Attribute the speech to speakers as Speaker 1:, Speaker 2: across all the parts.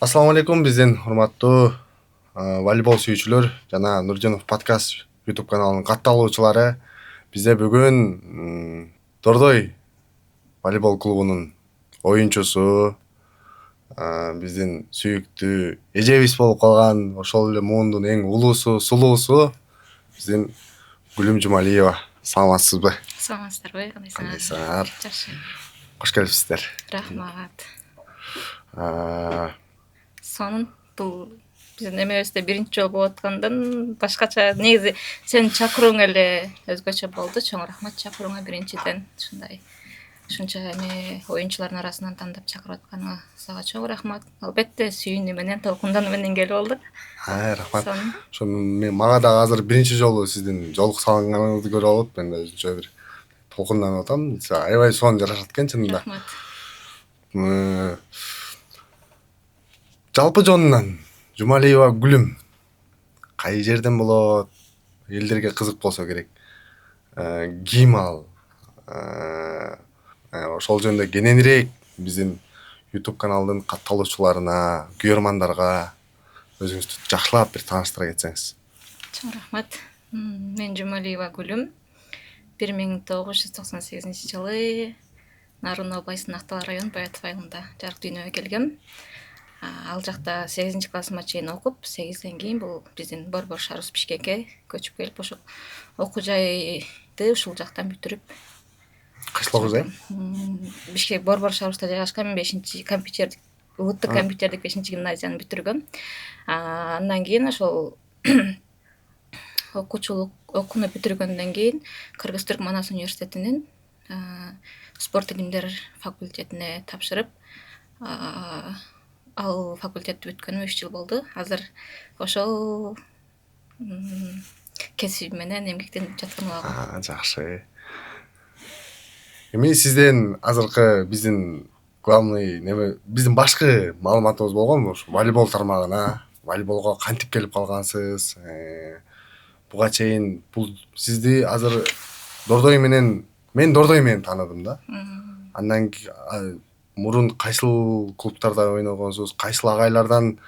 Speaker 1: Ассаламу алейкум биздин урматтуу волейбол сүйүүчүлөр жана Нуржанов подкаст YouTube каналынын катталуучулары. Бизде бүгүн Дордой волейбол клубунун оюнчусу, биздин сүйүктүү эжебиз болуп калган, ошол эле муундун эң улуусу, сулуусу биздин Гүлүм Жумалиева. Саламатсызбы?
Speaker 2: Саламатсыздарбы?
Speaker 1: Кандайсыңар?
Speaker 2: Жакшы.
Speaker 1: Кош келипсиздер.
Speaker 2: Рахмат.
Speaker 1: Сонун
Speaker 2: бул биздин эмебизде биринчи жолу болуп аткандан башкача негизи сенин чакырууң эле өзгөчө болду. Чоң рахмат чакырууңа биринчиден. Ушунча эме оюнчулардын арасынан тандап чакырып атканыңа сага чоң рахмат. Албетте сүйүүнү менен, толкундануу менен келип алдык.
Speaker 1: Рахмат. Мага дагы азыр биринчи жолу сиздин жолуксанганыңызды көрүп алып, мен да өзүнчө бир толкунданып атам. Аябай сонун жарашат экен чынында.
Speaker 2: Рахмат.
Speaker 1: Жалпы жонунан Жумалиева Гүлүм кай жерден болот? Элдерге кызык болсо керек. Ким ал? Ошол жөнүндө кененирээк биздин YouTube каналдын катталуучуларына, күйөрмандарга өзүңүздү жакшылап бир тааныштыра кетсеңиз.
Speaker 2: Чоң рахмат. Мен Жумалиева Гүлүм. 1998 жылы Нарын областынын Актала району Баятов айылында жарык дүйнөгө келгем. Ал жакта 8 классыма чейин окуп, 8ден кийин бул биздин Борбор Шарус Бишкекке көчүп келип, ошол окуу жайды ушул жактан бүтүрүп.
Speaker 1: Кайсыл окуу жай?
Speaker 2: Бишкек Борбор Шаруста жайгашкан 5 компьютердик, улуттук компьютердик 5-гимназияны бүтүргөм. Андан кийин ошол окууну бүтүргөндөн кийин Кыргыз-Түрк Манас университетинин спорт илимдер факультетине тапшырып, ал факультетти бүткөнүмө 3 жыл болду. Азыр ошол кесибим менен эмгектенип жаткан убагым.
Speaker 1: Жакшы. Эми сизден азыркы биздин главный биздин башкы маалыматыбыз болгон ушу волейбол тармагына, волейболго кантип келип калгансыз? Буга чейин бул сизди азыр Дордой менен тааныдым да. Андан мурун кайсыл клубтарда ойногонсуз, кайсыл агайлардан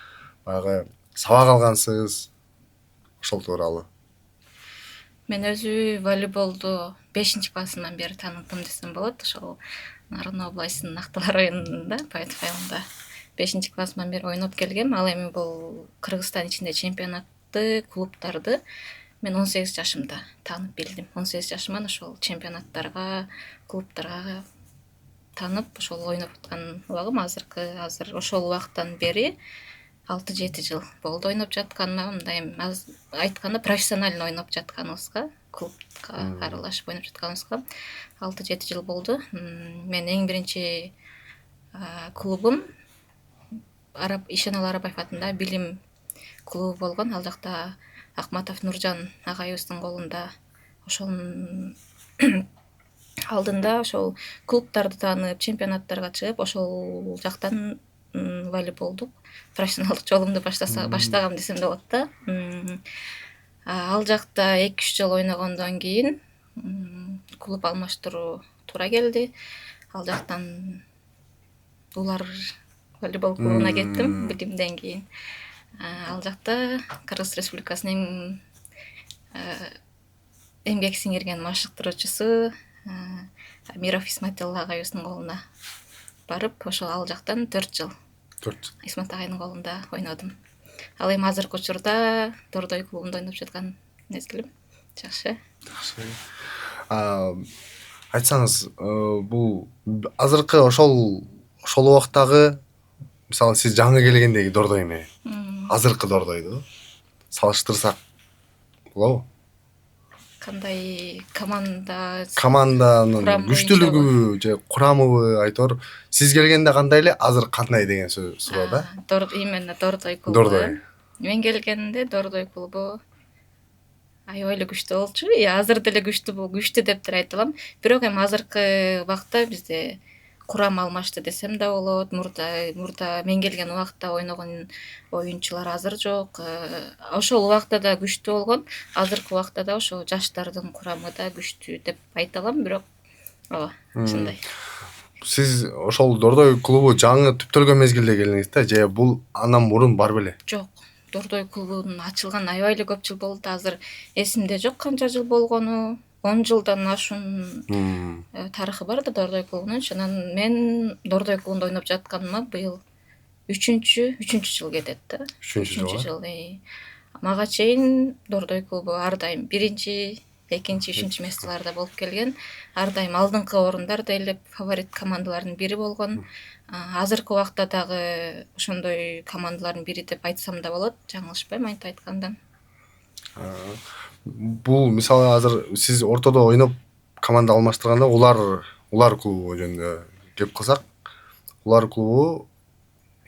Speaker 1: баягы сабак алгансыз? Ошол тууралуу.
Speaker 2: Мен өзү волейболду 5-классымдан бери тааныдым десем болот. Ошол Нарын областынын Актала районунда, Баятов айылында 5-классымдан бери ойноп келгем. Ал эми бул Кыргызстан ичинде чемпионатты, клубтарды мен 18 жашымда таанып билдим. 18 жашыман ошол чемпионаттарга, клубтарга таанып, ошол ойноп аткан убагым азыр ошол убакыттан бери 6-7 жыл болду ойноп жатканыма. Мындай айтканда профессионально ойноп жатканыбызга, клубка аралашып ойноп жатканыбызга 6-7 жыл болду. Мен эң биринчи клубум Ишеналы Арапаев атындагы билим клубу болгон. Ал жакта Акматов Нуржан агайыбыздын колунда, ошонун алдында ошол клубтарды таанып, чемпионаттарга чыгып, ошол жактан волейболдук профессионалдык жолумду баштагам десем болот да. Ал жакта 2-3 жыл ойногондон кийин клуб алмаштыруу туура келди. Ал жактан Улар волейбол клубуна кеттим билимден кийин. Ал жакта Кыргыз Республикасынын эмгек сиңирген машыктыруучусу Амиров Исматилла агайыбыздын колуна барып, ошол ал жактан 4 жыл Исмат агайдын колунда ойнодум. Ал эми азыркы учурда Дордой клубунда ойноп жаткан мезгилим. Жакшы.
Speaker 1: Айтсаңыз, бул азыркы ошол убактагы, мисалы сиз жаңы келгендеги Дордой менен азыркы Дордойду салыштырсак болобу?
Speaker 2: Кандай команданын
Speaker 1: күчтүүлүгүбү же курамыбы, айтор сиз келгенде кандай эле, азыр кандай деген суроо да.
Speaker 2: Именно Дордой клубу. Мен келгенде Дордой клубу аябай эле күчтүү болчу. Азыр деле күчтүү деп деле айта алам. Бирок эми азыркы убакта бизде курам алмашты десем да болот. Мурда мен келген убакта ойногон оюнчулар азыр жок. Ошол убакта да күчтүү болгон. Азыркы убакта да ошо жаштардын курамы да күчтүү деп айта алам, бирок ооба, ушундай.
Speaker 1: Сиз ошол Дордой клубу жаңы түптөлгөн мезгилде келдиңиз да, же бул андан мурун бар беле?
Speaker 2: Жок, Дордой клубунун ачылган аябай эле көп жыл болду. Азыр эсимде жок канча жыл болгону. 10 жылдан ашуун тарыхы бар да Дордой клубунун. Анан мен Дордой клубунда ойноп жатканыма быйыл үчүнчү жыл кетет да.
Speaker 1: Үчүнчү
Speaker 2: жыл. Мага чейин Дордой клубу ар дайым биринчи, экинчи, үчүнчү местоларда болуп келген. Ар дайым алдыңкы орундарда эле фаворит командалардын бири болгон. Азыркы убакта дагы ошондой командалардын бири деп айтсам да болот, жаңылышпайм айтып айтканда.
Speaker 1: Бул мисалы азыр сиз ортодо ойноп команда алмаштырганда улар клубу жөнүндө кеп кылсак, улар клубу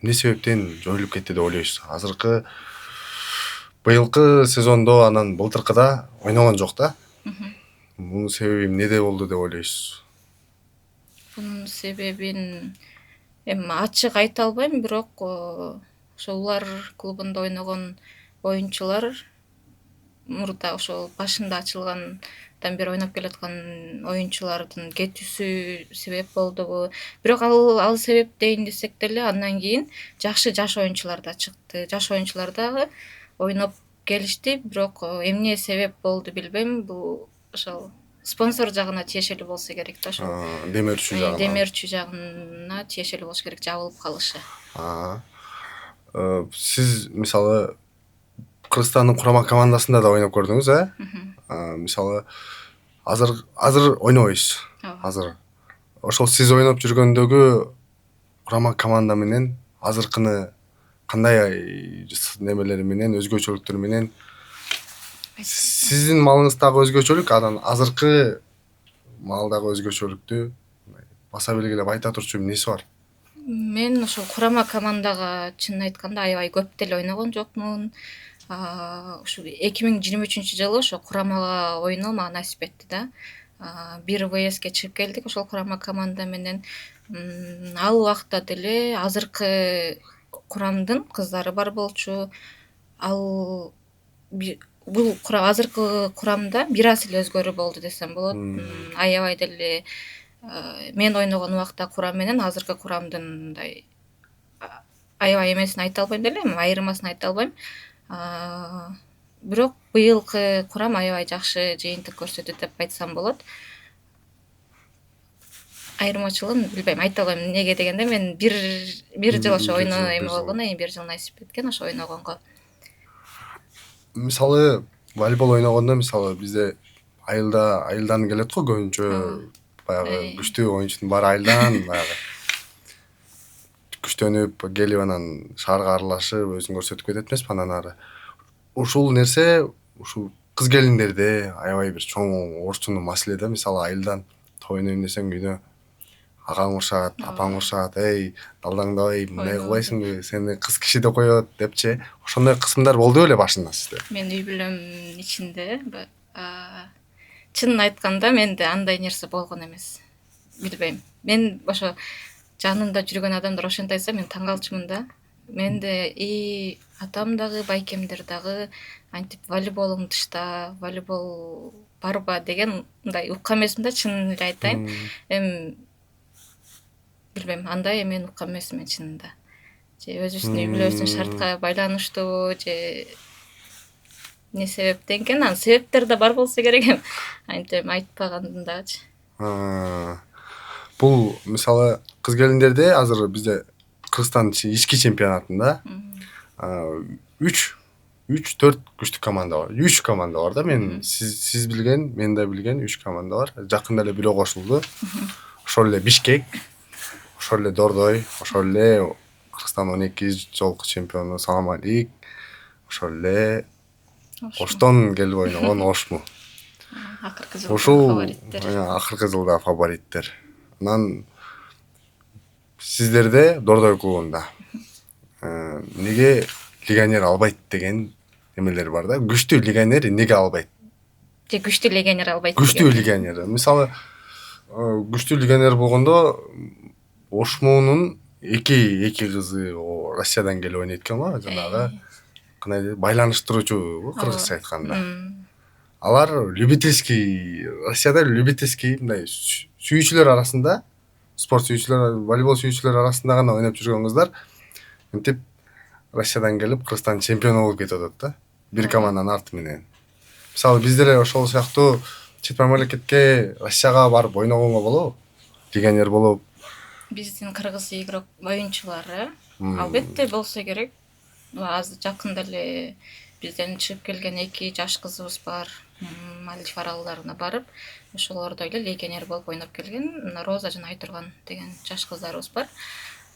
Speaker 1: эмне себептен жоюлуп кетти деп ойлойсуз? Азыркы быйылкы сезондо анан былтыркыда ойногон жок да. Бунун себеби эмнеде болду деп ойлойсуз?
Speaker 2: Бунун себебин эми ачык айта албайм, бирок ошо улар клубунда ойногон оюнчулар мурда ошол башында ачылгандан бери ойноп келаткан оюнчулардын кетүүсү себеп болдубу? Бирок ал себеп дейин десек деле андан кийин жакшы жаш оюнчулар да чыкты. Жаш оюнчулар дагы ойноп келишти, бирок эмне себеп болду билбейм. Бул ошол спонсор жагына тиешелүү болсо керек да, ошол демирчү жагына тиешелүү болуш керек, жабылып калышы.
Speaker 1: Сиз мисалы Кыргызстандын курама командасында да ойноп көрдүңүз, мисалы азыр ойнобойсуз. Азыр ошол сиз ойноп жүргөндөгү курама команда менен азыркыны кандай немелери менен, өзгөчөлүктөрү менен сиздин малыңыздагы өзгөчөлүк, анан азыркы малдагы өзгөчөлүктү баса белгилеп айта турчу эмнеси бар?
Speaker 2: Мен ошол курама командага чынын айтканда аябай көп деле ойногон жокмун. Ушу 2023 жылы ошо курамага ойноо мага насип этти да. Бир ВСке чыгып келдик ошол курама команда менен. Ал убакта деле азыркы курамдын кыздары бар болчу. Бул азыркы курамда бир аз эле өзгөрүү болду десем болот. Аябай деле мен ойногон убакта курам менен азыркы курамдын мындай аябай эмесин айта албайм деле, айырмасын айта албайм. Бирок быйылкы курам аябай жакшы жыйынтык көрсөтөт деп айтсам болот. Айырмачылыгын билбейм, айта албайм. Эмнеге дегенде мен бир жыл ошо ойноо эме болгоно, бир жыл насип эткен ошо ойногонго.
Speaker 1: Мисалы волейбол ойногондо мисалы бизде айылдан келет го көбүнчө, баягы күчтүү оюнчунун баары айылдан баягы күчтөнүп келип анан шаарга аралашып өзүн көрсөтүп кетет эмеспи андан ары. Ушул нерсе ушул кыз келиндерде аябай бир чоң орчундуу маселе да. Мисалы айылдан топ ойнойм десең үйдө агаң урушат, апаң урушат, эй далдаңдабай мындай кылбайсыңбы, сени кыз киши деп коет депчи. Ошондой кысымдар болду беле башында сизде?
Speaker 2: Мен үй бүлөмдүн ичинде чынын айтканда менде андай нерсе болгон эмес. Билбейм. Мен ошо жанымда жүргөн адамдар ошентип айтса мен таң калчумун да. Менде и атам дагы, байкемдер дагы антип волейболуң тышта, волейбол барба деген мындай уккан эмесмин да, чынын эле айтайын. Билбейм, андай мен уккан эмесмин чынында. Же өзүбүздүн үй бүлөбүздүн шартка байланыштуубу, же эмне себептен экен, анын себептери да бар болсо керек, антип айтпагандын дагычы.
Speaker 1: Бул мисалы кыз келиндерде азыр бизде Кыргызстан ички чемпионатында 3-4 күчтүү команда бар. 3 команда бар да. Мен сиз билген, мен да билген 3 команда бар. Жакында эле бирөө кошулду. Ошол эле Бишкек, ошол эле Дордой, ошол эле Кыргызстан 12 жолку чемпиону Саламалик, ошол эле Оштон келип ойногон Ошму.
Speaker 2: Акыркы жылдагы фавориттер.
Speaker 1: Акыркы жылдагы фавориттер. Анан сиздерде Дордой клубунда неге легионер албайт деген эмелер бар да. Күчтүү легионер неге албайт?
Speaker 2: Же күчтүү легионер албайт?
Speaker 1: Күчтүү легионер. Мисалы күчтүү легионер болгондо Ошмунун эки кызы Россиядан келип ойнойт экен го, жанагы кандай дейт, байланыштыруучу кыргызча айтканда. Алар любительский, Россияда любительский мындай сүйүүчүлөр арасында спорт сүйүүчүлөр, волейбол сүйүүчүлөр арасында гана ойноп жүргөн кыздар мынтип Россиядан келип Кыргызстан чемпиону болуп кетип атат да. Бир команданын арты менен. Мисалы биз деле ошол сыяктуу чет мамлекетке, Россияга барып ойногонго болобу? Легионер болуп.
Speaker 2: Биздин кыргыз оюнчулары албетте болсо керек. Азыр жакында эле бизден чыгып келген 2 жаш кызыбыз бар. Мальдив аралдарына барып, ошолордо эле легионер болуп ойноп келген. Роза жана Айтурган деген жаш кыздарыбыз бар.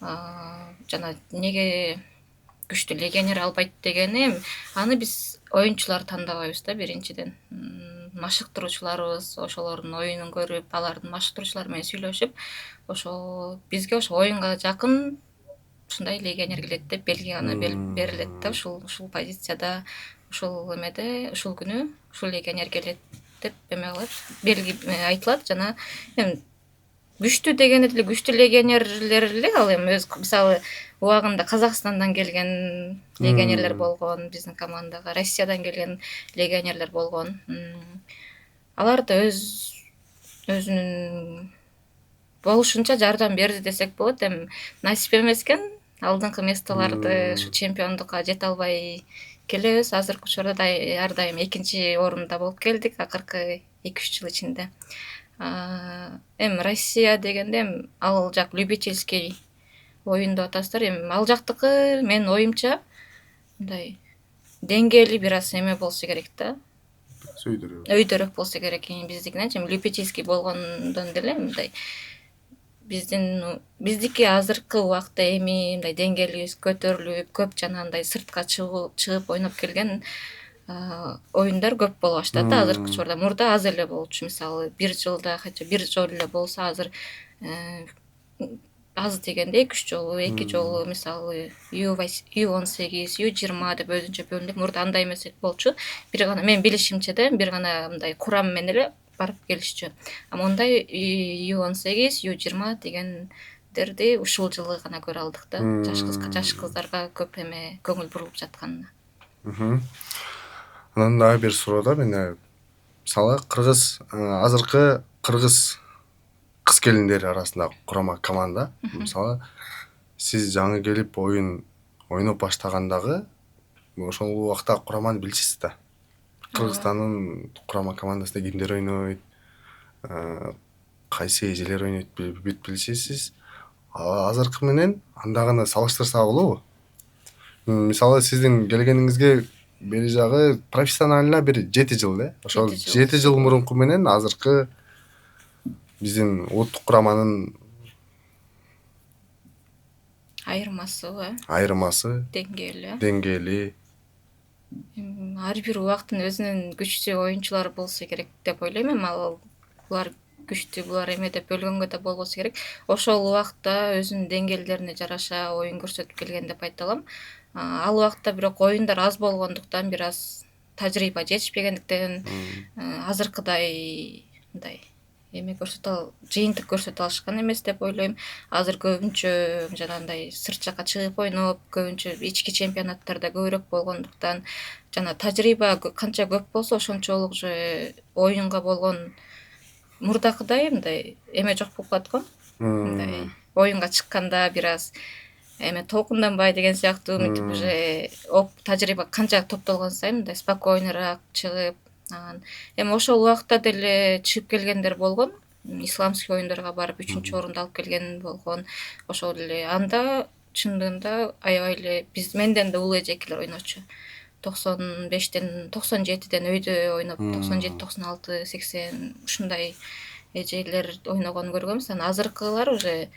Speaker 2: Жана неге күчтүү легионер албайт дегени, аны биз оюнчулар тандабайбыз да биринчиден. Машыктыруучуларыбыз ошолордун оюнун көрүп, алардын машыктыруучулары менен сүйлөшүп, ошо бизге ошо оюнга жакын ушундай легионер келет деп белги гана берилет да, ушул позицияда, ушул эмеде, ушул күнү ушул легионер келет деп эме кылат, белги айтылат. Жана эми күчтүү дегенде деле күчтүү легионерлер эле, ал эми өз мисалы убагында Казакстандан келген легионерлер болгон, биздин командага Россиядан келген легионерлер болгон. Алар да өзүнүн болушунча жардам берди десек болот. Эми насип эмес экен, алдыңкы местоларды ушу чемпиондукка жете албай келебиз. Азыркы учурда ар дайым 2 орунда болуп келдик акыркы 2-3 жыл ичинде. Эми Россия дегенде эми ал жак любительский оюн деп атасыздар. Эми ал жактыкы менин оюмча мындай деңгээли бир аз эме болсо керек да. Өйдөрөөк болсо керек биздикинен. Эми любительский болгондон деле мындай биздики азыркы убакта эми мындай деңгээлибиз көтөрүлүп, көп жанагындай сыртка чыгып ойноп келген оюндар көп боло баштады да азыркы учурда. Мурда аз эле болчу, мисалы 1 жылда хотя бир жолу эле болсо, азыр аз дегенде 2-3 жолу, 2 жолу, мисалы U18, U20 деп өзүнчө бөлүнүп, мурда андай эмес болчу. Бир гана мен билишимче да бир гана мындай курам менен эле барып келишчү. Мондай U18, U20 дегендерди ушул жылы гана көрө алдык да. Жаш кыздарга көп эме көңүл бурулуп жатканына.
Speaker 1: Анан дагы бир суроо да, мен мисалы азыркы кыргыз кыз келиндери арасында курама команда, мисалы сиз жаңы келип ойноп баштагандагы ошол убакта кураманы билчүсүз да. Кыргызстандын курама командасында кимдер ойнойт, кайсы эжелер ойнойт бүт билишесиз. Азыркы менен андагыны салыштырсак болобу? Мисалы сиздин келгениңизге бери жагы профессионально бир 7 жыл э. Ошол 7 жыл мурунку менен азыркы биздин улуттук кураманын айырмасы, деңгээли.
Speaker 2: Ар бир убактын өзүнүн күчтүү оюнчулары болсо керек деп ойлойм. Эми булар күчтүү, булар эме деп бөлгөнгө да болбосо керек. Ошол убакта өзүнүн деңгээлдерине жараша оюн көрсөтүп келген деп айта алам. Ал убакта бирок оюндар аз болгондуктан, бир аз тажрыйба жетишпегендиктен азыркыдай мындай эме жыйынтык көрсөтө алышкан эмес деп ойлойм. Азыр көбүнчө жанагындай сырт жакка чыгып ойноп, көбүнчө ички чемпионаттарда көбүрөөк болгондуктан, жана тажрыйба канча көп болсо ошончолук же оюнга болгон мурдакыдай мындай эме жок болуп калат го. Мындай оюнга чыкканда бир аз эме толкунданбай деген сыяктуу, мынтип уже тажрыйба канча топтолгон сайын мындай спокойныраак чыгып, эми ошол убакта деле чыгып келгендер болгон. Исламский оюндарга барып 3-чү орунду алып келген болгон. Ошол эле анда чындыгында аябай эле менден да улуу эжекелер ойночу. 95-тен 97-ден өйдө ойноп, 97, 96, 80 ушундай эжелер ойногонун көргөнбүз. Анан азыркылар уже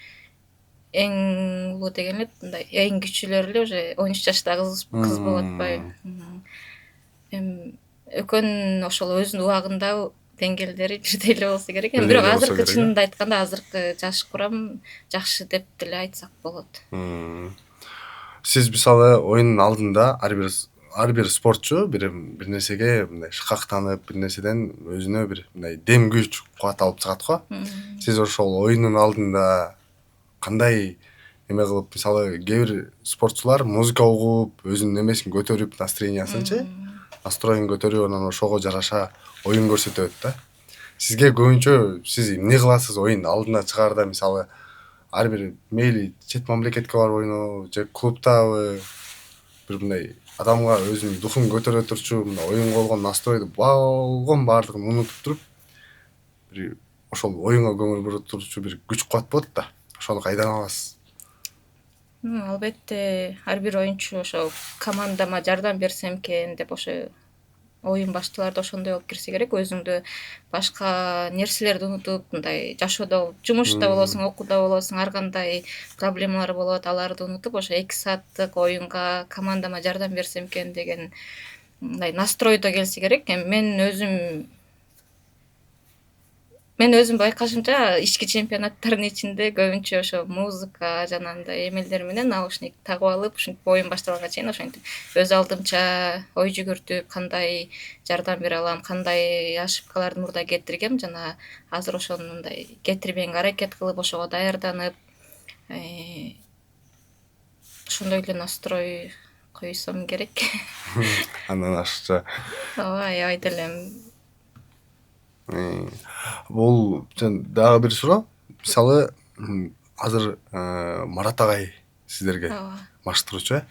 Speaker 2: эң улуу деген эле мындай эң күчтүүлөр эле уже 13 жаштагы кыз болуп атпайбы. Эми экөөнүн ошол өзүнүн убагында деңгээлдери бирдей эле болсо керек. Эми бирок азыркы чынында айтканда азыркы жаш курам жакшы деп деле айтсак болот.
Speaker 1: Сиз мисалы оюндун алдында ар бир спортчу бир нерсеге мындай шыкактанып, бир нерседен өзүнө бир мындай дем күч, кубат алып чыгат го. Сиз ошол оюндун алдында кандай эме кылып, мисалы кээ бир спортчулар музыка угуп, өзүнүн эмесин көтөрүп, настроен көтөрүп, анан ошого жараша оюн көрсөтөт да. Сизге көбүнчө сиз эмне кыласыз оюн алдына чыгаарда, мисалы ар бир мейли чет мамлекетке барып ойноо же клубтабы бир мындай адамга өзүнүн духун көтөрө турчу мындай оюнга болгон настройду баардыгын унутуп туруп бир ошол оюнга көңүл буруп турчу бир күч кубат болот да. Ошону кайдан аласыз?
Speaker 2: Албетте ар бир оюнчу ошо командама жардам берсем экен деп ошо оюн башталарда ошондой болуп кирсе керек. Өзүңдү башка нерселерди унутуп, мындай жашоодо, жумушта болосуң, окууда болосуң, ар кандай проблемалар болот, аларды унутуп, ошо 2 сааттык оюнга командама жардам берсем экен деген мындай настройдо келсе керек. Мен өзүм байкашымча ички чемпионаттардын ичинде көбүнчө ошо музыка жана андай эмелер менен наушник тагып алып, ушинтип оюн башталганга чейин ошентип өз алдымча ой жүгүртүп, кандай жардам бере алам, кандай ошибкаларды мурда кетиргем жана азыр ошону мындай кетирбегенге аракет кылып, ошого даярданып, ошондой эле настрой койсом керек.
Speaker 1: Андан ашыкча.
Speaker 2: Ооба, аябай деле.
Speaker 1: Бул дагы бир суроо. Мисалы, азыр Марат агай сиздерге
Speaker 2: Ооба.
Speaker 1: машыктыруучу э?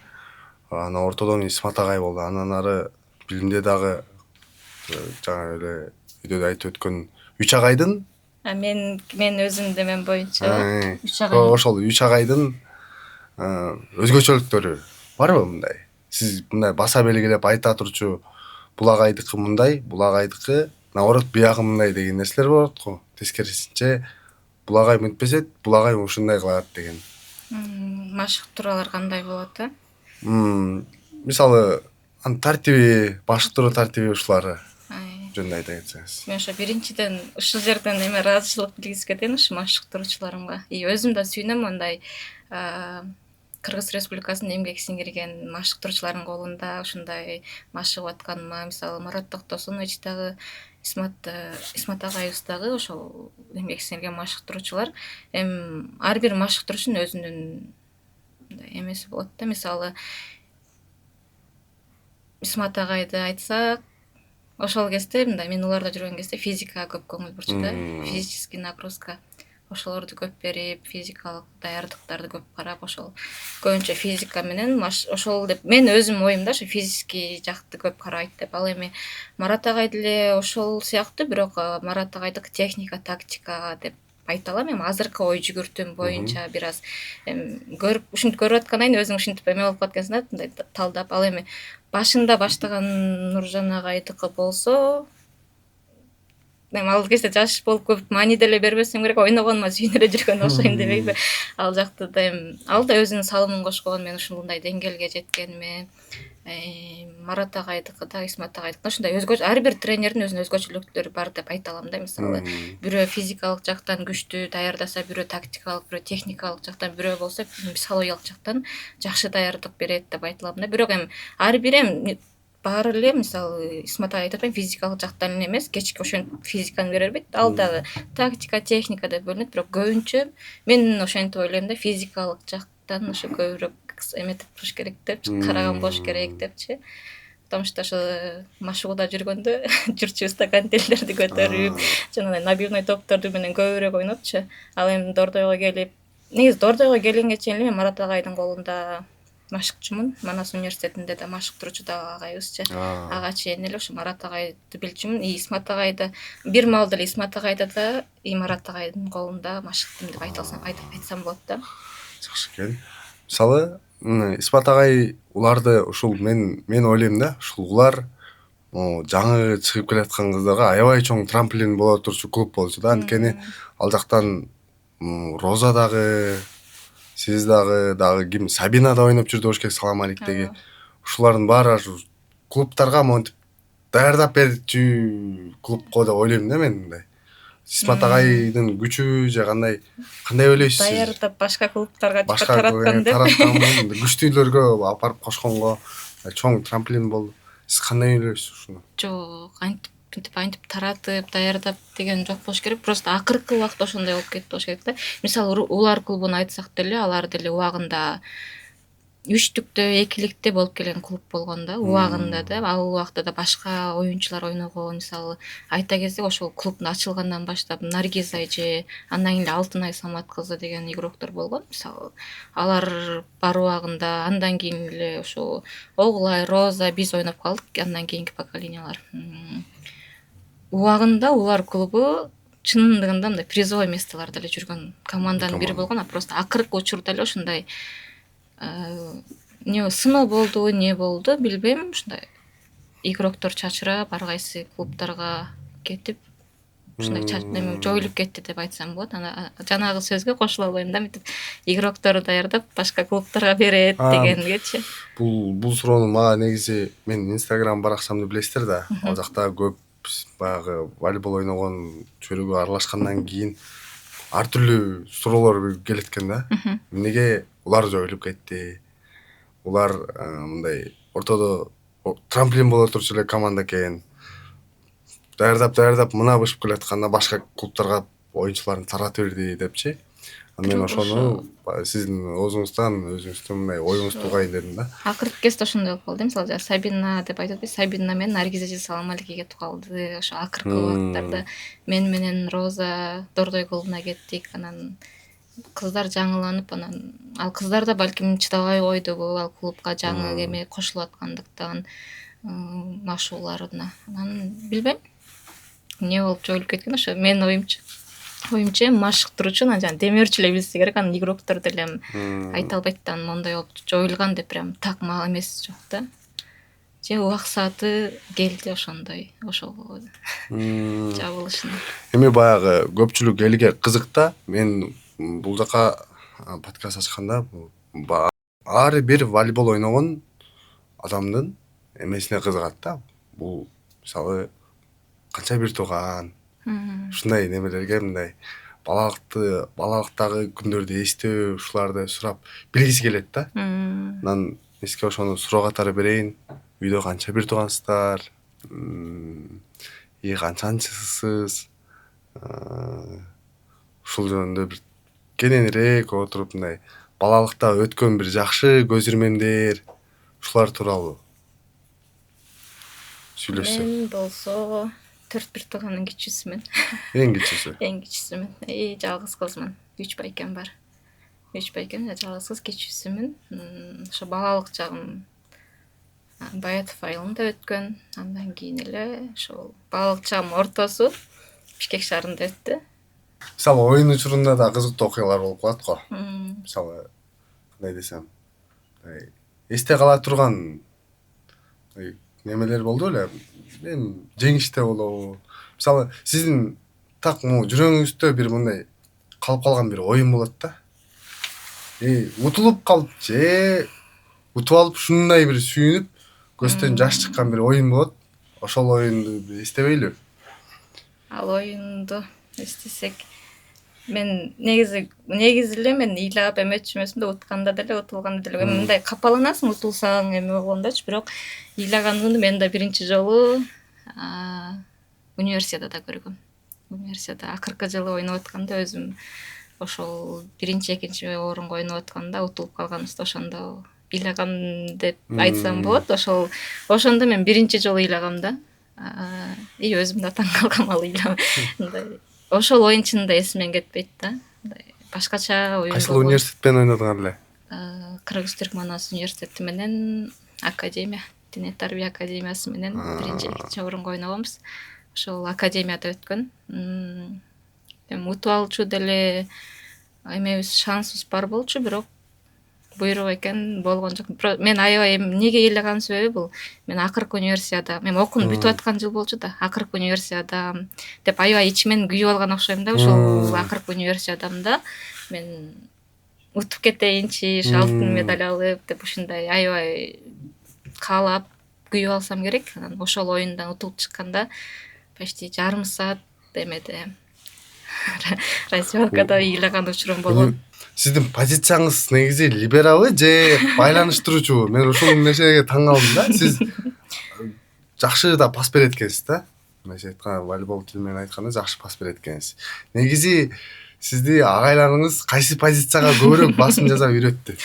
Speaker 1: Анан ортодон Исмат агай болду. Андан ары билимде дагы жаңы эле үйдө айтып өткөн 3 агайдын
Speaker 2: Мен өзүмдүн эмем боюнча 3 агай.
Speaker 1: ошол 3 агайдын өзгөчөлүктөрү барбы мындай? Сиз мындай баса белгилеп айта турчу бул агайдыкы мындай, бул агайдыкы наоборот биягы мындай деген нерселер болот го. Тескерисинче бул агай мынтпесет, бул агай ушундай кылат деген.
Speaker 2: Машыктыруулар кандай болот э?
Speaker 1: Мисалы, тартиби, машыктыруу тартиби ушулары жөнүндө айта кетсеңиз.
Speaker 2: Мен ошо биринчиден ушул жерден ыраазычылык билгизип кетейин ушу машыктыруучуларымга. Өзүм да сүйүнөм мындай Кыргыз Республикасынын эмгек сиңирген машыктыруучулардын колунда ушундай машыгып атканыма. Мисалы Марат Токтосунович дагы, Исмат агайыбыз дагы ошол эмгек сиңирген машыктыруучулар. Ар бир машыктыруучунун өзүнүн эмеси болот да. Мисалы Исмат агайды айтсак, ошол кезде мындай мен уларда жүргөн кезде физикага көп көңүл бурчу да. Физический нагрузка. Ошолорду көп берип, физикалык даярдыктарды көп карап, ошол көбүнчө физика менен ошол деп мен өзүм оюмда ошо физический жакты көп карайт деп. Ал эми Марат агай деле ошол сыяктуу, бирок Марат агайдыкы техника, тактика деп айта алам. Эми азыркы ой жүгүртүүм боюнча бир аз көрүп, ушинтип көрүп аткандан кийин өзүң ушинтип эме болуп калгансың да, мындай талдап. Ал эми башында баштаган Нуржан агайдыкы болсо, ал кезде жаш болуп көп маани деле бербесем керек, ойногонума сүйүнүп эле жүргөнү окшойм дебейби. Ал жакта да ал да өзүнүн салымын кошкон мен ушундай деңгээлге жеткениме. Марат агайдыкы да, Исмат агайдыкы ушундай өзгөчө, ар бир тренердин өзүнүн өзгөчөлүктөрү бар деп айта алам да. Мисалы бирөө физикалык жактан күчтүү даярдаса, бирөө тактикалык, бирөө техникалык жактан, бирөө болсо психологиялык жактан жакшы даярдык берет деп айта алам да. Бирок ар бир баары эле, мисалы Исмат агай айтып атпайм, физикалык жактан эле эмес, кечки ошентип физиканы бере бербейт. Ал дагы тактика, техника деп бөлүнөт, бирок көбүнчө мен ошентип ойлойм да, физикалык жактан ошо көбүрөөк эметип туруш керек деп, караган болуш керек депчи. Потому что ошо машыгууда жүргөндө жүрчүбүз гантелдерди көтөрүп, жанагындай набивной топторду менен көбүрөөк ойнопчу. Ал эми Дордойго келип, негизи Дордойго келгенге чейин эле мен Марат агайдын колунда машыкчумун. Манас университетинде да машыктыруучу да агайыбызчы. Ага чейин эле ошо Марат агайды билчүмүн. Исмат агайда бир маал деле Исмат агайда да, Марат агайдын колунда машыктым деп айтсам болот да.
Speaker 1: Жакшы экен. Мисалы, Исмат агай уларды ушул мен ойлойм да, ушул улар жаңы чыгып келаткан кыздарга аябай чоң трамплин боло турчу клуб болчу да. Анткени ал жактан Роза дагы, сиз дагы ким, Сабина да ойноп жүрдү болуш керек, Салам алейктеги. Ушулардын баары клубтарга монтип даярдап берчү клубко деп ойлойм да мен мындай. Исмат агайдын күчү же кандай ойлойсуз?
Speaker 2: Даярдап башка клубтарга тараткан деп.
Speaker 1: Күчтүүлөргө апарып кошконго чоң трамплин болду. Сиз кандай ойлойсуз ушуну?
Speaker 2: Жок, антип таратып, даярдап деген жок болуш керек. Просто акыркы убакта ошондой болуп кетти болуш керек да. Мисалы улар клубун айтсак деле, алар деле убагында үчтүктө экиликте болуп келген клуб болгон да убагында да. Ал убакта да башка оюнчулар ойногон. Мисалы айта кетсек ошол клубдун ачылгандан баштап Наргиз эже, андан кийин эле Алтынай Самат кызы деген игроктор болгон. Мисалы алар бар убагында, андан кийин эле ошо Оглай, Роза биз ойноп калдык, андан кийинки поколениялар. Убагында улар клубу чындыгында мындай призовой местолордо эле жүргөн команданын бири болгон, а просто акыркы учурда эле ушундай не сыноо болду, не болду билбейм, ушундай игроктор чачырап ар кайсы клубдарга кетип ушундай жоюлуп кетти деп айтсам болот. Жанагы сөзгө кошула албайм да, мынтип игрокторду даярдап башка клубдарга берет дегенгечи.
Speaker 1: Бул суроону мага негизи менин Instagram баракчамды билесиздер да, ал жакта көп баягы волейбол ойногон чөйрөгө аралашкандан кийин ар түрдүү суроолор келет экен да. Эмнеге улар жоюлуп кетти? Улар мындай ортодо трамплин боло турчу эле команда экен. Даярдап мына бышып келатканда башка клубдарга оюнчуларын таратып берди депчи. Мен ошону сиздин өзүңүздүн мындай оюңузду угайын дедим да.
Speaker 2: Акыркы кезде ошондой болуп калды. Мисалы Сабина деп айтып атпайбы, Сабина менен Наргиз эже салам алейкум кетип калды. Ошо акыркы убакыттарда мен менен Роза Дордой клубуна кеттик. Анан кыздар жаңыланып, анан ал кыздар да балким чыдабай койдубу ал клубка жаңы эме кошулуп аткандыктан машууларына. Анан билбейм эмне болуп жоюлуп кеткен. Ошо менин оюмча машыктыруучу жана демөөрчү эле билсе керек. Анан игроктор деле айта албайт да мондой болуп жоюлган деп прям так эмес жок да. Же убак сааты келди ошондой, ошол жабылышына.
Speaker 1: Эми баягы көпчүлүк элге кызык да. Мен бул жака подкаст ачканда ар бир волейбол ойногон адамдын эмесине кызыгат да. Бул мисалы канча бир тууган, ушундай немелерге мындай балалыктагы күндөрдү эстөө, ушуларды сурап билгиси келет да. Анан сизге ошону суроо катары берейин. Үйдө канча бир туугансыздар? Канчанчысыз? Ушул жөнүндө бир кененирээк отуруп мындай балалыкта өткөн бир жакшы көз ирмемдер, ушулар тууралуу сүйлөшсөк.
Speaker 2: Мен болсо 4 туугандын кичүүсүмүн.
Speaker 1: Эң кичүүсү.
Speaker 2: Эң кичүүсүмүн. Жалгыз кызмын. 3 байкем бар. 3 байкем жалгыз кыз, кичүүсүмүн. Ошо балалык жагым Баятов айылында өткөн. Андан кийин эле ошол балалык чагым ортосу Бишкек шаарында өттү.
Speaker 1: Мисалы оюн учурунда да кызыктуу окуялар болуп калат го. Мисалы кандай десем, эсте кала турган немелер болду эле. Мен жеңиште болобу. Мисалы сиздин так жүрөгүңүздө бир мындай калып калган бир оюн болот да. Утулуп калып же утуп алып ушундай бир сүйүнүп көздөн жаш чыккан бир оюн болот. Ошол оюнду эстебейлби?
Speaker 2: Ал оюнду эстесек, мен негизи эле мен ыйлап эметчү эмесмин да, утканда деле утулганда деле мындай капаланасың утулсаң эме болгондочу, бирок ыйлаганымды мен да биринчи жолу универсиадада көргөм. Универсиада акыркы жылы ойноп атканда өзүм ошол биринчи, экинчи орунга ойноп атканда утулуп калганыбызды ошондо ыйлагам деп айтсам болот. Ошондо мен биринчи жолу ыйлагам да. Өзүм да таң калгам ал ыйлам. Ошол оюн чынында эсимден кетпейт да. Башкача оюн.
Speaker 1: Кайсыл университетпен ойнодуңар эле?
Speaker 2: Кыргыз Түрк Манас университети менен академия, Дине тарбия академиясы менен биринчи, экинчи орунга ойногонбуз. Ошол академияда өткөн. Эми утуп алчу деле эмебиз, шансыбыз бар болчу, бирок буйрук экен болгон жок. Мен аябай эмнеге ыйлаган себеби бул, мен акыркы универсиада, мен окуум бүтүп аткан жыл болчу да, акыркы универсиада деп аябай ичимен күйүп алган окшойм да. Ошол акыркы универсиадамда мен утуп кетейинчи, алтын медаль алып деп ушундай аябай каалап күйүп алсам керек. Анан ошол оюндан утулуп чыкканда почти жарым саат эмеде раздевалкада ыйлаган учурум болгон.
Speaker 1: Сиздин позицияңыз негизи либералы же байланыштыруучу? Мен ушул нерсеге таң калдым да. Сиз жакшы да пас берет экенсиз да. Мындай айтканда, волейбол тили менен айтканда жакшы пас берет экенсиз. Негизи сизди агайларыңыз кайсы позицияга көбүрөөк басым жасап үйрөттү?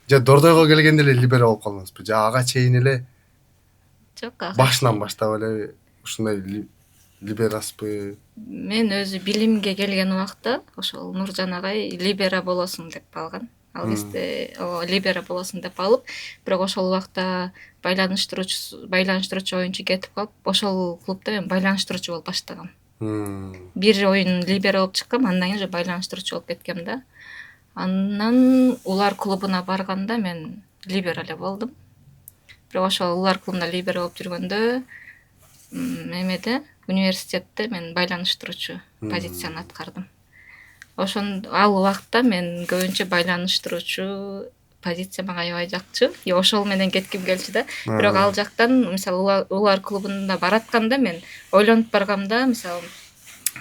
Speaker 1: же дордойго келгенде эле либера болуп калдыңызбы, же ага чейин эле
Speaker 2: жок ага
Speaker 1: башынан баштап эле ушундай либерасызбы?
Speaker 2: мен өзү билимге келген убакта ошол Нуржан агай либера болосуң деп алган. Ал кезде ооба либера болосуң деп алып, бирок ошол убакта байланыштыруучу оюнчу кетип калып, ошол клубда мен байланыштыруучу болуп баштагам. Бир оюн либера болуп чыккам, андан кийин уже байланыштыруучу болуп кеткем да. Андан улар клубуна барганда мен либера эле болдум. Бирок ошол улар клубунда либера болуп жүргөндө эмеде университетте мен байланыштыруучу позицияны аткардым. Ал убакта мен көбүнчө байланыштыруучу позиция мага аябай жакчу. Ошол менен кетким келчү да. Бирок ал жактан мисалы улар клубунда баратканда мен ойлонуп баргам да, мисалы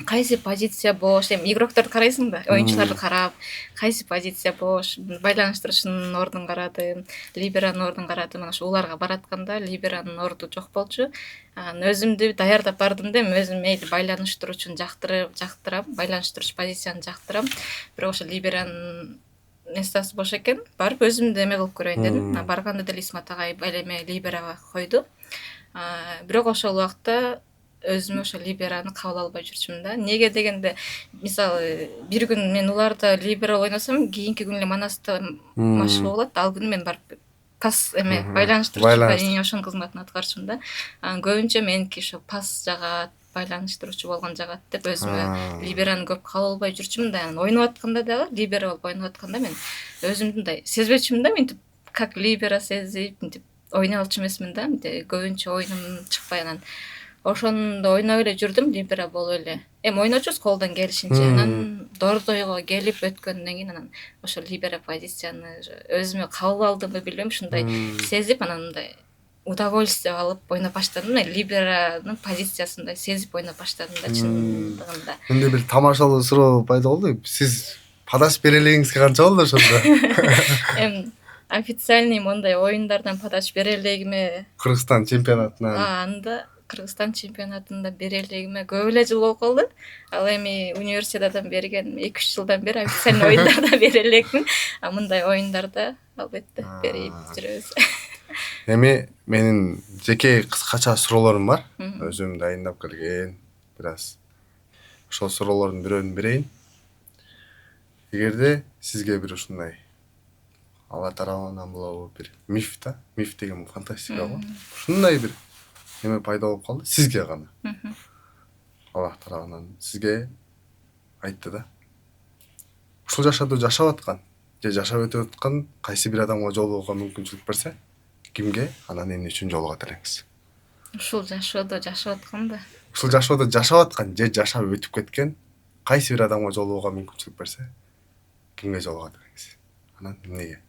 Speaker 2: кайсы позиция бош, эми игрокторду карайсың да, оюнчуларды карап, кайсы позиция бош, байланыштыруучунун ордун карадым, либеранын ордун карадым. Ошо уларга баратканда либеранын орду жок болчу. Анан өзүмдү даярдап бардым да, өзүм мейли байланыштыруучуну жактырам, байланыштыруучу позицияны жактырам. Бирок ошо либеранын местасы бош экен, барып өзүмдү эме кылып көрөйүн дедим. Барганда деле Исмат агай либерага койду. Бирок ошол убакта өзүм ошо либераны кабыл албай жүрчүмүн да. Неге дегенде, мисалы бир күн мен уларда либера ойносом, кийинки күнү эле Манаста машыгуу болот, ал күнү мен барып пас байланыштыруучу ошонун кызматын аткарчумун да. Анан көбүнчө меники ошо пас жагат, байланыштыруучу болгон жагат деп өзүмө либераны көп кабыл албай жүрчүмүн да. Анан ойноп атканда дагы, либера болуп ойноп атканда мен өзүмдү мындай сезбечүмүн да, мынтип как либера сезип, мынтип ойной алчу эмесмин да. Көбүнчө оюнум чыкпай, анан ошондо ойноп эле жүрдүм, либера болуп эле. Эми ойночубуз колдон келишинче. Анан дордойго келип өткөндөн кийин анан ошо либера позицияны өзүмө кабыл алдымбы билбейм, ушундай сезип, анан мындай удовольствие алып ойноп баштадым. Либеранын позициясындай сезип ойноп баштадым да, чындыгында.
Speaker 1: Менде бир тамашалуу суроо пайда болду. Сиз падаш бере элегиңизге канча болду ошондо?
Speaker 2: Эми официальный мондай оюндардан падаш бере элегиме,
Speaker 1: Кыргызстан чемпионатынан.
Speaker 2: Анда Кыргызстан чемпионатында бере элегиме көп эле жыл болуп калды. Ал эми университетадан берген 2-3 жылдан бери официальный оюндарда бере элекмин. Мындай оюндарда албетте берип жүрөбүз.
Speaker 1: Эми менин жеке кыскача суроолорум бар. Өзүм дайындап келген бир аз. Ошол суроолордун бирөөнү берейин. Эгерде сизге бир ушундай Алла тарабынан болобу бир миф да, миф деген фантастика го. Ушундай бир эме пайда болуп калды сизге гана. Аллах тарабынан сизге айтты да. Ушул жашоодо жашап аткан же жашап өтүп аткан кайсы бир адамга жолугууга мүмкүнчүлүк берсе, кимге, анан эмне үчүн жолугат элеңиз?
Speaker 2: Ушул жашоодо жашап атканда,
Speaker 1: Ушул жашоодо жашап аткан же жашап өтүп кеткен кайсы бир адамга жолугууга мүмкүнчүлүк берсе, кимге жолугат элеңиз? Анан эмнеге?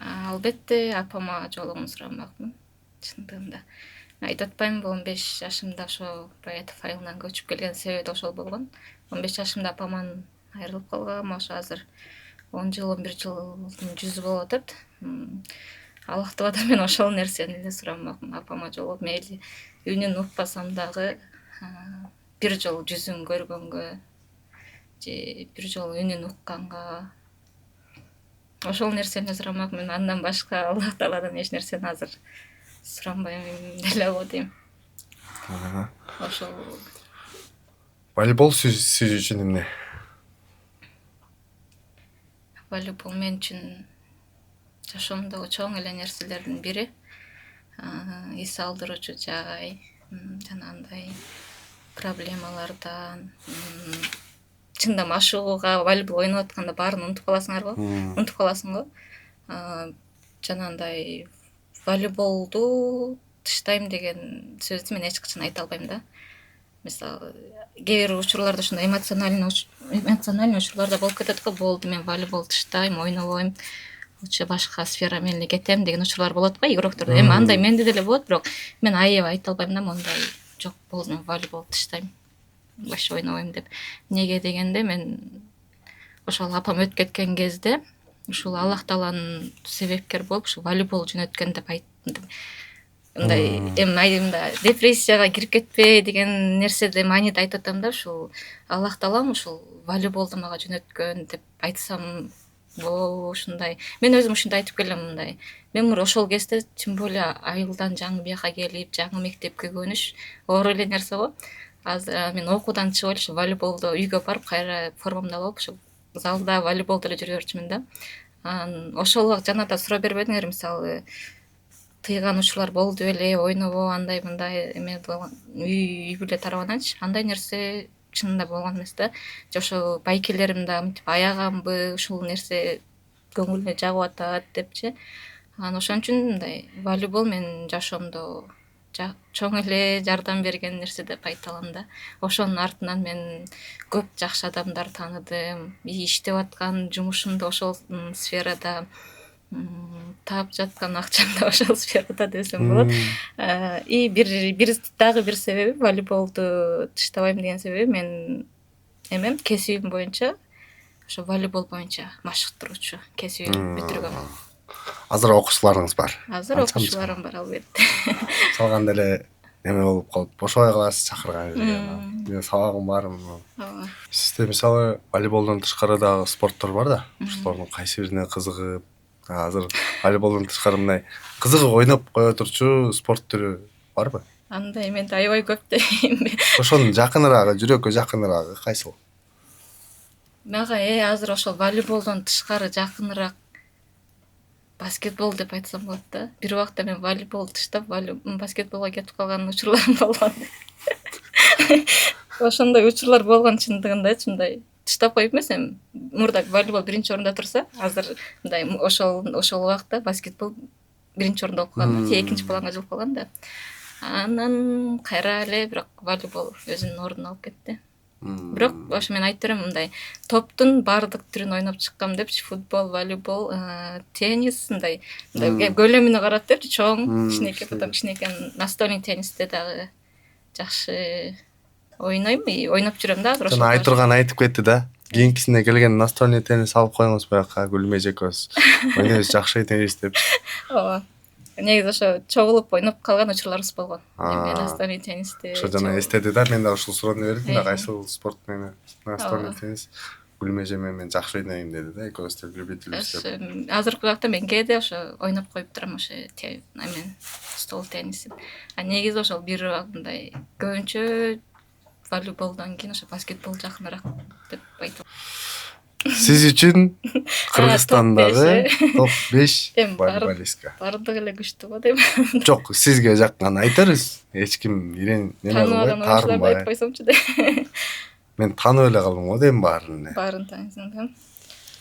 Speaker 2: Албетте апама жолугун сурамакмын. Чындыгында айтып атпаймынбы, 15 жашымда ошо Поэтов айылынан көчүп келген себеби ошол болгон. 15 жашымда апаман айрылып калгам, ошо азыр 10 жыл, 11 жылдын жүзү болуп атат. Аллахтан да мен ошол нерсени эле сурамакмын. Апама жолугуп, мейли үнүн укпасам дагы бир жолу жүзүн көргөнгө же бир жолу үнүн укканга, ошол нерсени сурамакмын. Андан башка Аллах Тааладан эч нерсени азыр сурамбайм деле го дейм. Ошол
Speaker 1: Волейбол сиз үчүн эмне?
Speaker 2: волейбол мен үчүн жашоомдогу чоң эле нерселердин бири. Эс алдыруучу жай, жанагындай проблемалардан, чында машыгууга, волейбол ойноп атканда баарын унутуп каласың го. Жанагындай волейболду таштайм деген сөздү мен эч качан айта албайм да. Мисалы, кээ бир учурларда ушундай эмоциональный учурларда болуп кетет го. Болду, мен волейбол таштайм, ойнобойм, лучше башка сфера менен кетем деген учурлар болот го игроктордо. Эми андай менде деле болот, бирок мен аябай айта албайм да, мондай жок болду, мен волейбол таштайм, вообще ойнобойм деп. Неге дегенде, мен ошол апам өтүп кеткен кезде ушул Аллах Тааланын себепкер болуп ушу волейбол жөнөткөн деп айттым. Мындай мындай депрессияга кирип кетпей деген нерседе мааниде айтып атам да, ушул Аллах Таалам ушул волейболду мага жөнөткөн деп айтсам ушундай. Мен өзүм ушундай айтып келем мындай. Мен муну ошол кезде тем более айылдан жаңы бияка келип, жаңы мектепке көнүш оор эле нерсе го. Азыр мен окуудан чыгып эле волейболду үйгө барып кайра формамды алып алып ошо залда волейболдо эле жүрө берчүмүн да. Ошол жана да суроо бербедиңер, мисалы тыйган учурлар болду беле, ойнобо андай мындай эме болгон, үй бүлө тарабынанчы андай нерсе чынында болгон эмес да. Же ошо байкелерим да мынтип аягамбы, ушул нерсе көңүлүнө жагып атат депчи. Ошон үчүн мындай волейбол менин жашоомдо чоң эле жардам берген нерсе деп айта алам да. Ошонун артынан мен көп жакшы адамдар тааныдым. Иштеп аткан жумушумду ошол сферада, таап жаткан акчам да ошол сферада десем болот. И дагы бир себеби, волейболду таштабайм деген себеби, мен эмем кесибим боюнча ошо волейбол боюнча машыктыруучу кесибим бүтүргөм.
Speaker 1: Азыр окуучуларыңыз бар?
Speaker 2: Азыр окуучуларым бар, албетте.
Speaker 1: Салганда эле неме болуп калып, бошобой каласыз чакырган жерге. Мен сабагым бармын.
Speaker 2: Ооба.
Speaker 1: Сизде мисалы волейболдон тышкары дагы спорттор бар да. Ошолордун кайсы бирине кызыгып, азыр волейболдон тышкары мындай кызыгып ойноп кое турчу спорт түрү барбы?
Speaker 2: Андай менде аябай көп дейм.
Speaker 1: Ошонун жакыныраагы, жүрөккө жакыныраагы кайсыл?
Speaker 2: Мага азыр ошол волейболдон тышкары жакыныраак баскетбол деп айтсам болот да. Бир убакта мен волейболду таштап, баскетболго кетип калган учурларым болгон. Ошондой учурлар болгон чындыгындачы, мындай таштап коюп эмес, эми мурда волейбол биринчи орунда турса, азыр мындай ошол убакта баскетбол биринчи орунда болуп калган, экинчи планга жылып калган да. Анан кайра эле бирок волейбол өзүнүн ордун алып кетти. Бирок ошо мен айтып берем, мындай топтун баардык түрүн ойноп чыккам депчи, футбол, волейбол, теннис, мындай көлөмүнө карап депчи, чоң, кичинекей, потом кичинекей, настольный теннисте дагы жакшы ойнойм, ойноп жүрөм да азыр.
Speaker 1: Жана Айтурган айтып кетти да. Кийинкисине келген настольный теннис алып коюңуз бияка, Гүлмеж экөөбүз ойнойбуз, жакшы ойнойбуз депчи.
Speaker 2: Ооба. Негизи ошо чогулуп ойноп калган учурларыбыз болгон. Эми настольный теннисте.
Speaker 1: Ошо жана эстеди да, мен да ушул суроону бердим да, кайсыл спорт менен настольный теннис. Гүлмеж эми мен жакшы ойнойм деди да, экөөбүз тең любительбиз деп.
Speaker 2: Азыркы убакта мен кээде ошо ойноп коюп турам ошо эмен стол теннисин. Негизи ошол бир мындай көбүнчө волейболдон кийин ошо баскетбол жакыныраак деп айтам.
Speaker 1: Сиз үчүн Кыргызстандагы топ 5 волейболистка.
Speaker 2: Бардыгы эле күчтүү го дейм.
Speaker 1: Жок, сизге жаккан айтарыз. Эч ким
Speaker 2: тааныбаган oyuncularды айтып койсомчу дейм.
Speaker 1: Мен таанып эле калдым го дейм баарын.
Speaker 2: Баарын таанысаң да.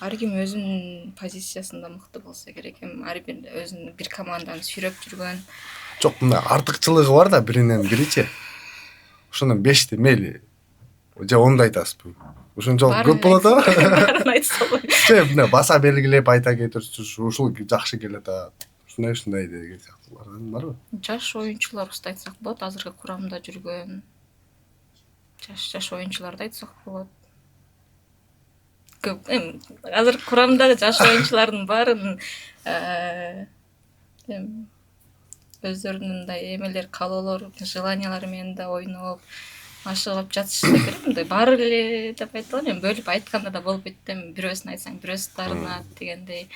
Speaker 2: Ар ким өзүнүн позициясында мыкты болсо керек. Ар бир өзүнүн бир команданы сүйрөп жүргөн.
Speaker 1: Жок, мына артыкчылыгы бар да, биринен биричи. Ошону 5 мейли же 10 айтасызбы? Ушунчалык көп болот да.
Speaker 2: Баарын айтса болот.
Speaker 1: Же мына баса белгилеп айта кетирчү, ушул жакшы келет а. Ушундай деген сыяктуулардан барбы?
Speaker 2: Жаш оюнчуларыбызды айтсак болот, азыркы курамда жүргөн жаш оюнчуларды айтсак болот. Көп азыркы курамдагы жаш оюнчулардын баарын өздөрүнүн мындай эмелер, каалоолор, желаниялары менен да ойноп машыгып жатышса керек. Мындай баары эле деп айта алам. Эми бөлүп айтканда да болбойт да, бирөөсүн айтсаң бирөөсү таарынат дегендей.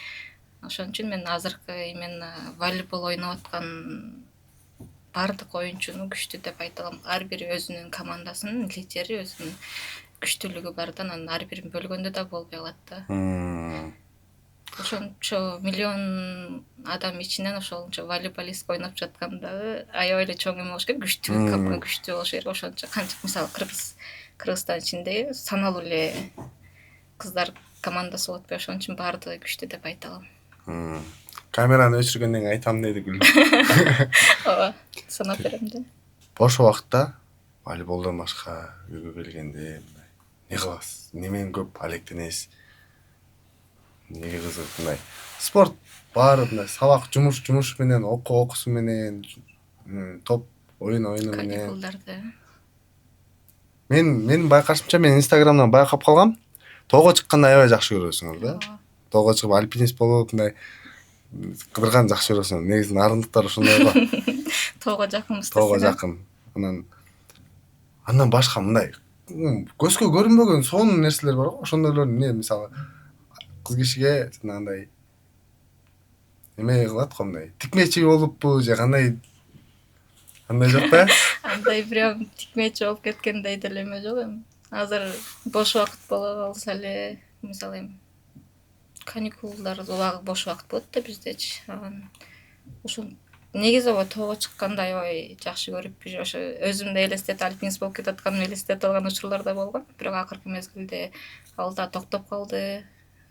Speaker 2: Ошон үчүн мен азыркы именно волейбол ойноп аткан баардык оюнчуну күчтүү деп айта алам. Ар бири өзүнүн командасынын лидери, өзүнүн күчтүүлүгү бар да, анан ар бирин бөлгөндө да болбой калат да. Ошончо миллион адам ичинен ошончо волейболист ойноп жатканда аябай эле чоң эме болуш керек, күчтүү болуш керек. Ошончо канча мисалы Кыргызстан ичинде саналуу эле кыздар командасы болот болбой, ошон үчүн баардыгы күчтүү деп айта алам.
Speaker 1: Камераны өчүргөндөн кийин айтам деди Гүл.
Speaker 2: Ооба, санап берем да.
Speaker 1: Бош убакта волейболдон башка үйгө келгенде эмне кыласыз? Немен көп алектенесиз? Неге кызык мындай спорт баары мындай сабак, жумуш менен, окуусу менен, топ oyun менен.
Speaker 2: Каникулдарды.
Speaker 1: Мен байкашымча, мен Инстаграмдан байкап калгам. Тоого чыкканда аябай жакшы көрөсүңөр да. Тоого чыгып альпинист болуп, мындай кыдырган жакшы көрөсүңөр. Негизи нарындыктар ошондой го.
Speaker 2: Тоого жакынбыз.
Speaker 1: Тоого жакын. Андан башка мындай көзгө көрүнбөгөн сонун нерселер бар го. Ошондойлор эмне, мисалы кыз кишиге жанагындай эме кылат го, мындай тикмечи болуппу же кандай жок да.
Speaker 2: андай прям тикмечи болуп кеткендей деле эме жок эми. Азыр бош убакыт боло калса эле, мисалы эми каникулдар убагы бош убакыт болот да биздечи. Ошо негизи ооба тоого чыкканды аябай жакшы көрүп, ошо өзүм да элестетип альпинист болуп кетип атканымды элестетип алган учурлар да болгон. Бирок акыркы мезгилде ал да токтоп калды.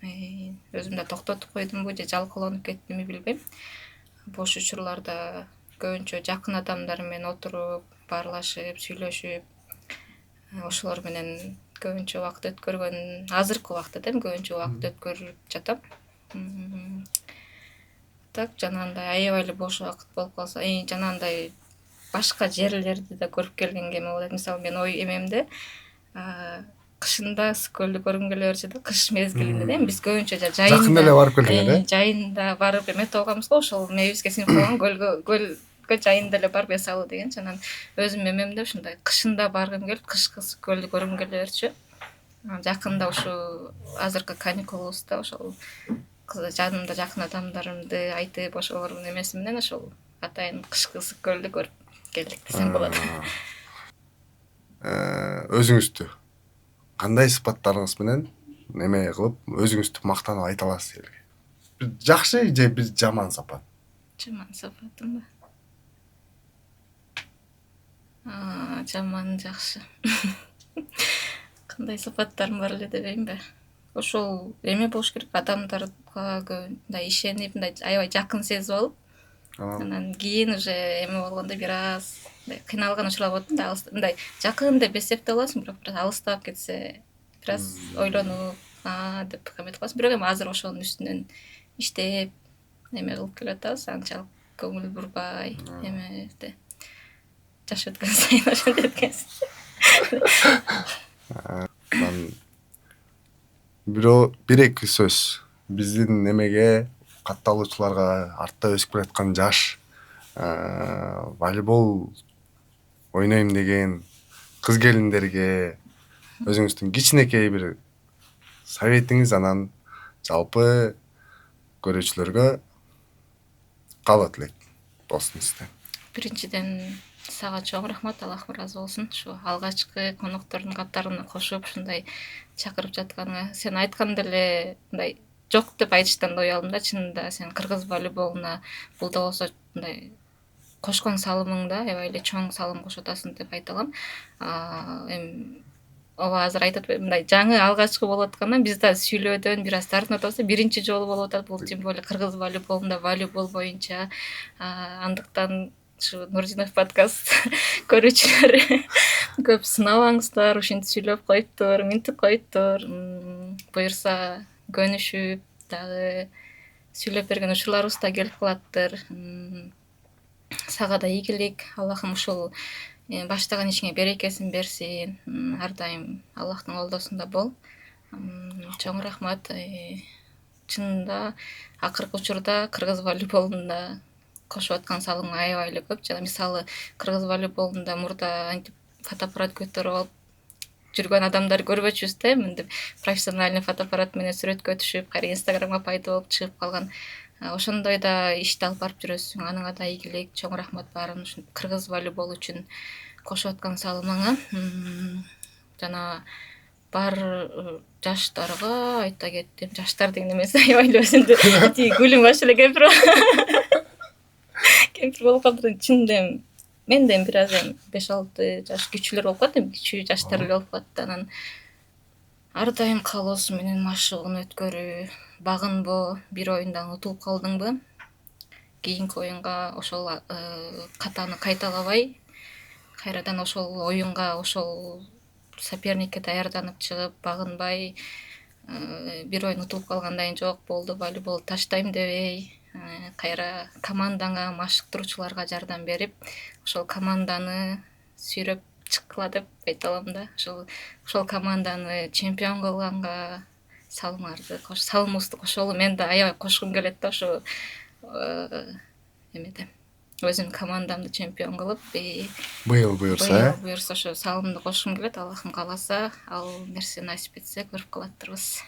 Speaker 2: Өзүм да токтотуп койдумбу же жалкоолонуп кеттимби билбейм. Бош учурларда көбүнчө жакын адамдар менен отуруп, баарлашып, сүйлөшүп, ошолор менен көбүнчө убакыт өткөргөн, азыркы убакта да көбүнчө убакыт өткөрүп жатам. Так жанагындай аябай эле бош убакыт болуп калса, жанагындай башка жерлерди да көрүп келгенге эме болот. Мисалы мен ой эмемде кышында ысык көлдү көргүм келе берчү да, кыш мезгилинде да. Биз көбүнчө
Speaker 1: Жакын эле барып келдиң да.
Speaker 2: жайында барып эметип алганбыз го, ошол мээбизге сиңип калган көлгө жайында эле барып эс алуу дегенчи. Анан өзүм эмемде ушундай кышында баргым келип, кышкы ысык көлдү көргүм келе берчү. Жакында ушу азыркы каникулубузда ошол жанымда жакын адамдарымды айтып, ошолордун эмеси менен ошол атайын кышкы ысык көлдү көрүп келдик десем болот.
Speaker 1: Өзүңүздү кандай сыпаттарыңыз менен эме кылып өзүңүздү мактанып айта аласыз элге? Бир жакшы же бир жаман сапат?
Speaker 2: Жаман сапатымбы? Жаман, жакшы. Кандай сапаттарым бар эле дебеймби? Ошол эме болуш керек, адамдарга мындай ишенип, мындай аябай жакын сезип алып, анан кийин уже эме болгондо бир аз кыйналган учурлар болот да, мындай жакын деп эсептеп аласың, бирок бир аз алыстап кетсе бир аз ойлонуп, деп эметип каласың. Бирок эми азыр ошонун үстүнөн иштеп, эме кылып келатабыз, анчалык көңүл бурбай, эмеде жаш өткөн сайын ошентип эткенбиз.
Speaker 1: Бир эки сөз биздин эмеге катталуучуларга, артта өсүп келаткан жаш волейбол ойнойм деген кыз келиндерге өзүңүздүн кичинекей бир советиңиз, анан жалпы көрүүчүлөргө каалоо тилейт болсун сизден.
Speaker 2: Биринчиден сага чоң рахмат, Аллах ыраазы болсун. Ушу алгачкы коноктордун катарына кошуп ушундай чакырып жатканыңа. Сен айтканда эле мындай жок деп айтыштан да уялдым да. Чынында сен кыргыз волейболуна бул да болсо мындай кошкон салымың да аябай эле чоң салым кошуп атасың деп айта алам. Эми ооба азыр айтып атпаймынбы, мындай жаңы алгачкы болуп аткандан биз да сүйлөөдөн бир аз тартынып атабыз. Биринчи жолу болуп атат бул, тем более кыргыз волейболунда, волейбол боюнча. Андыктан ушу Нурдинов подкаст көрүүчүлөр көп сынабаңыздар, ушинтип сүйлөп коюптур, мынтип коюптур. Буюрса көнүшүп дагы сүйлөп берген учурларыбыз да келип калаттыр. Сага да ийгилик, Аллахым ушул баштаган ишиңе берекесин берсин. Ар дайым Аллахтын колдосунда бол. Чоң рахмат. Чынында акыркы учурда кыргыз волейболунда кошуп аткан салымың аябай эле көп. Жана мисалы кыргыз волейболунда мурда антип фотоаппарат көтөрүп алып жүргөн адамдар көрбөчүбүз да, мынтип профессиональный фотоаппарат менен сүрөткө түшүп, кайра инстаграмга пайда болуп чыгып калган. Ошондой да ишти алып барып жүрөсүң, аныңа да ийгилик. Чоң рахмат баарын ушун кыргыз волейболу үчүн кошуп аткан салымыңа. Жана бар жаштарга айта кеттим. Жаштар деген эмес, аябай эле өзүмдү тиги гүлүм башы эле кемпир болуп калдым. Чынында эми менден бир аз 5-6 жаш кичүүлөр болуп калат, эми кичүү жаштар эле болуп калат. Анан ар дайым каалоосу менен машыгууну өткөрүү, багынбоо. Бир оюндан утулуп калдыңбы, кийинки оюнга ошол катаны кайталабай, кайрадан ошол оюнга, ошол соперникке даярданып чыгып, багынбай, бир оюн утулуп калгандан жок, болду волейболду таштайм дебей, кайра командаңа, машыктыруучуларга жардам берип, ошол команданы сүйрөп чыккыла деп айта алам да. Ошол команданы чемпион кылганга салымыбызды кошолу. Мен да аябай кошкум келет да, ошо эмеде өзүмдүн командамды чемпион кылып,
Speaker 1: быйыл буюрса
Speaker 2: ошо салымды кошкум келет. Аллахым кааласа, ал нерсе насип этсе көрүп калаттырбыз.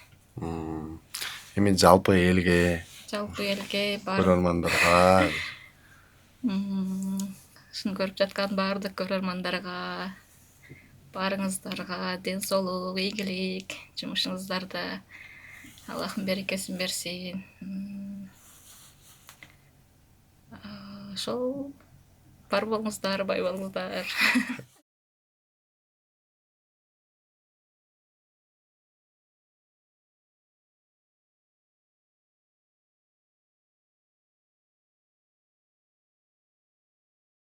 Speaker 1: Эми жалпы элге,
Speaker 2: жалпы элге
Speaker 1: көрөрмандарга
Speaker 2: ушуну көрүп жаткан баардык көрөрмандарга, баарыңыздарга ден соолук, ийгилик жумушуңуздарда. Аллахым берекесин берсин. Ошол бар болуңуздар, бай болуңуздар.